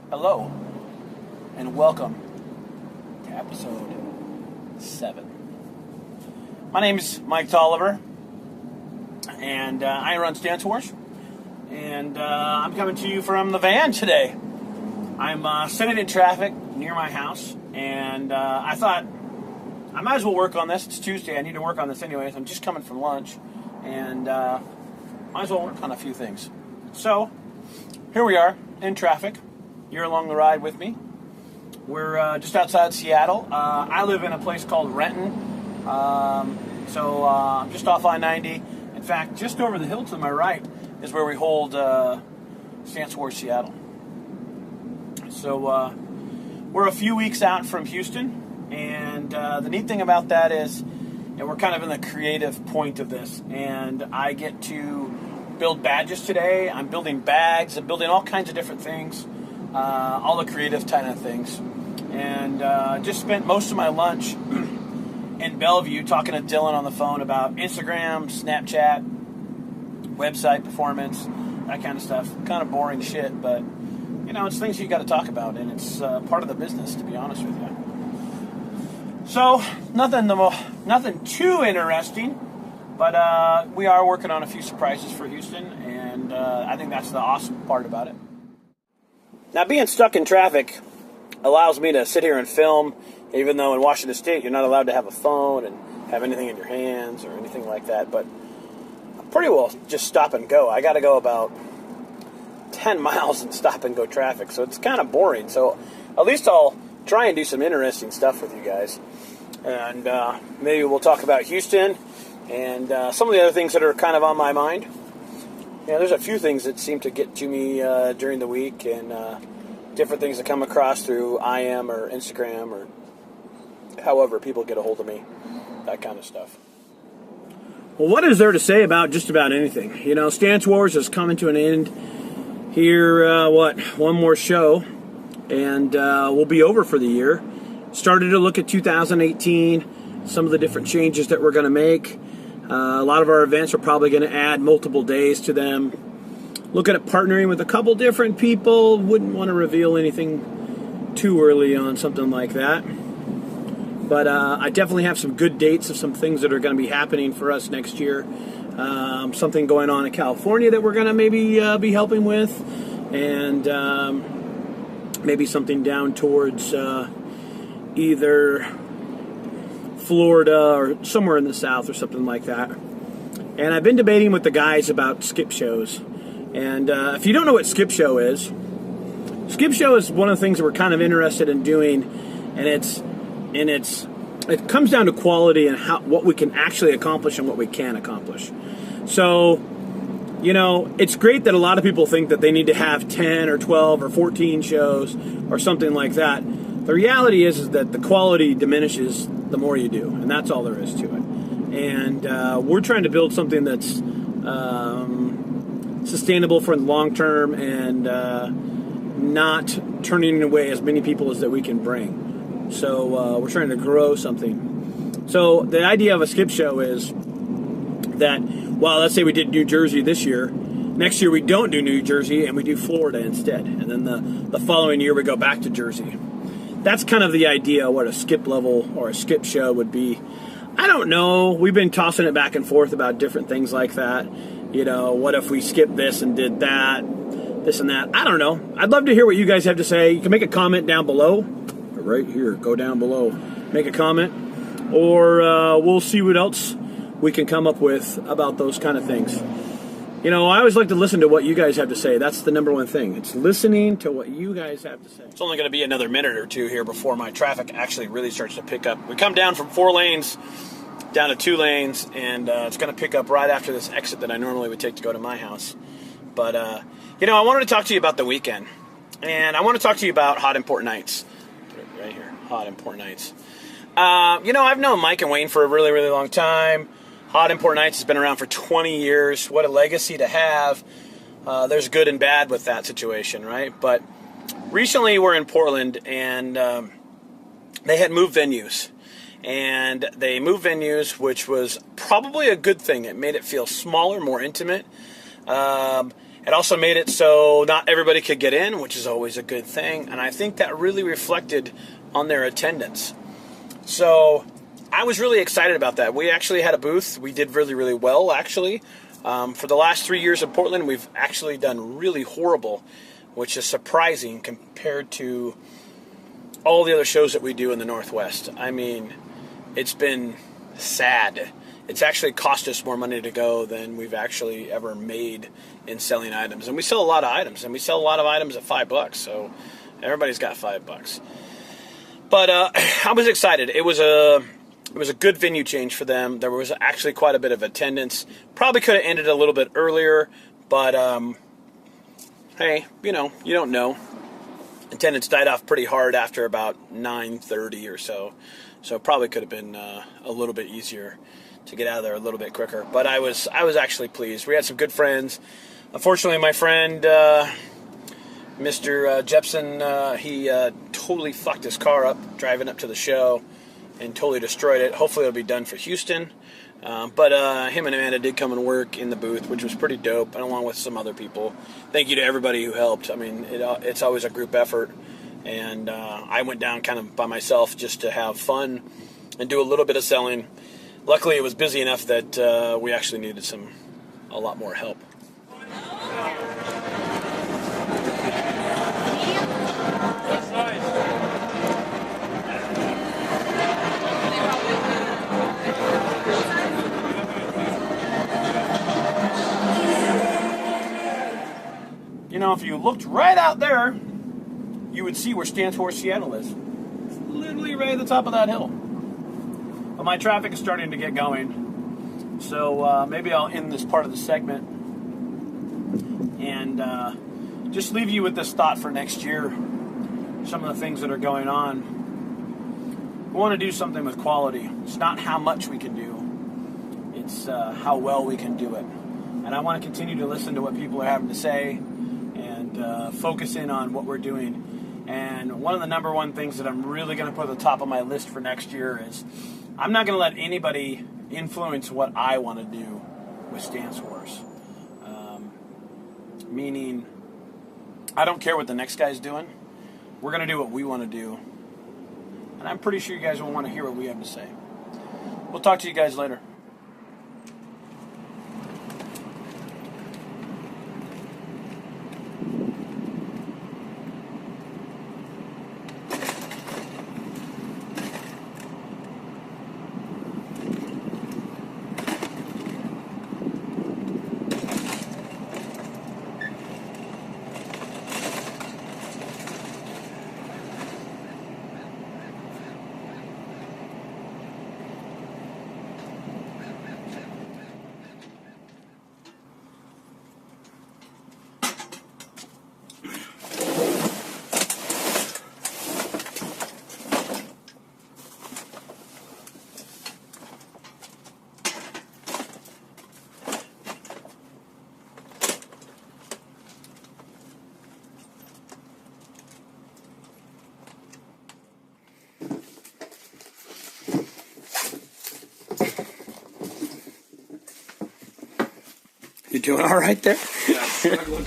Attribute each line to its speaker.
Speaker 1: Hello, and welcome to episode 7. My name is Mike Tolliver, and I run StanceWars, and I'm coming to you from the van today. I'm sitting in traffic near my house, and I thought I might as well work on this. It's Tuesday. I need to work on this anyways. I'm just coming from lunch, and might as well work on a few things. So here we are in traffic. You're along the ride with me. We're just outside Seattle. I live in a place called Renton, so I'm just off I-90. In fact, just over the hill to my right is where we hold StanceWars Seattle. So we're a few weeks out from Houston, and the neat thing about that is, we're kind of in the creative point of this, and I get to build badges today. I'm building bags. I'm building all kinds of different things. All the creative kind of things, and just spent most of my lunch in Bellevue talking to Dylan on the phone about Instagram, Snapchat, website performance, that kind of stuff. Kind of boring shit, but it's things you got to talk about, and it's part of the business, to be honest with you. So nothing too interesting, but we are working on a few surprises for Houston, and I think that's the awesome part about it. Now, being stuck in traffic allows me to sit here and film, even though in Washington State you're not allowed to have a phone and have anything in your hands or anything like that. But I pretty well just stop and go. I got to go about 10 miles in stop and go traffic, so it's kind of boring. So at least I'll try and do some interesting stuff with you guys. And maybe we'll talk about Houston and some of the other things that are kind of on my mind. Yeah, there's a few things that seem to get to me during the week, and different things that come across through IM or Instagram or however people get a hold of me, that kind of stuff. Well, what is there to say about just about anything? StanceWars is coming to an end here, one more show, and we'll be over for the year. Started to look at 2018, some of the different changes that we're going to make. A lot of our events are probably going to add multiple days to them. Looking at partnering with a couple different people. Wouldn't want to reveal anything too early on something like that. But I definitely have some good dates of some things that are going to be happening for us next year. Something going on in California that we're going to maybe be helping with. And maybe something down towards either Florida or somewhere in the south or something like that. And I've been debating with the guys about skip shows. And if you don't know what skip show is one of the things that we're kind of interested in doing, and it comes down to quality and what we can actually accomplish and what we can accomplish. So, it's great that a lot of people think that they need to have 10 or 12 or 14 shows or something like that. The reality is that the quality diminishes the more you do, and that's all there is to it. And we're trying to build something that's sustainable for the long term and not turning away as many people as that we can bring. So we're trying to grow something. So the idea of a skip show is that, well, let's say we did New Jersey this year. Next year we don't do New Jersey and we do Florida instead. And then the following year we go back to Jersey. That's kind of the idea of what a skip level or a skip show would be. I don't know. We've been tossing it back and forth about different things like that. What if we skipped this and did that, this and that? I don't know. I'd love to hear what you guys have to say. You can make a comment down below. Right here. Go down below. Make a comment. Or we'll see what else we can come up with about those kind of things. I always like to listen to what you guys have to say. That's the number one thing. It's listening to what you guys have to say. It's only going to be another minute or two here before my traffic actually really starts to pick up. We come down from 4 lanes down to 2 lanes, and it's going to pick up right after this exit that I normally would take to go to my house. But, I wanted to talk to you about the weekend. And I want to talk to you about Hot Important Nights. Put it right here. Hot Important Nights. I've known Mike and Wayne for a really, really long time. Hot Important Nights has been around for 20 years. What a legacy to have. There's good and bad with that situation, right? But recently we're in Portland, and they had moved venues. And they moved venues, which was probably a good thing. It made it feel smaller, more intimate. And It also made it so not everybody could get in, which is always a good thing, and I think that really reflected on their attendance. So I was really excited about that. We actually had a booth. We did really, really well, actually. For the last 3 years in Portland, we've actually done really horrible, which is surprising compared to all the other shows that we do in the Northwest. I mean, it's been sad. It's actually cost us more money to go than we've actually ever made in selling items. And we sell a lot of items, and we sell a lot of items at $5, so everybody's got $5. But I was excited. It was a good venue change for them. There was actually quite a bit of attendance. Probably could have ended a little bit earlier, but hey, you know, you don't know. Attendance died off pretty hard after about 9:30 or so. So probably could have been a little bit easier to get out of there a little bit quicker. But I was actually pleased. We had some good friends. Unfortunately, my friend Mr. Jepson, he totally fucked his car up driving up to the show and totally destroyed it. Hopefully it'll be done for Houston. But him and Amanda did come and work in the booth, which was pretty dope, and along with some other people. Thank you to everybody who helped. I mean, it's always a group effort, and I went down kind of by myself just to have fun and do a little bit of selling. Luckily, it was busy enough that we actually needed a lot more help. You know, if you looked right out there, you would see where StanceWars Seattle is. It's literally right at the top of that hill. But my traffic is starting to get going, so maybe I'll end this part of the segment and just leave you with this thought for next year. Some of the things that are going on. We want to do something with quality. It's not how much we can do, it's how well we can do it. And I want to continue to listen to what people are having to say and focus in on what we're doing. And one of the number one things that I'm really going to put at the top of my list for next year is I'm not going to let anybody influence what I want to do with StanceWars. Meaning, I don't care what the next guy's doing. We're going to do what we want to do. And I'm pretty sure you guys will want to hear what we have to say. We'll talk to you guys later. You doing all right there?
Speaker 2: Yeah, struggling.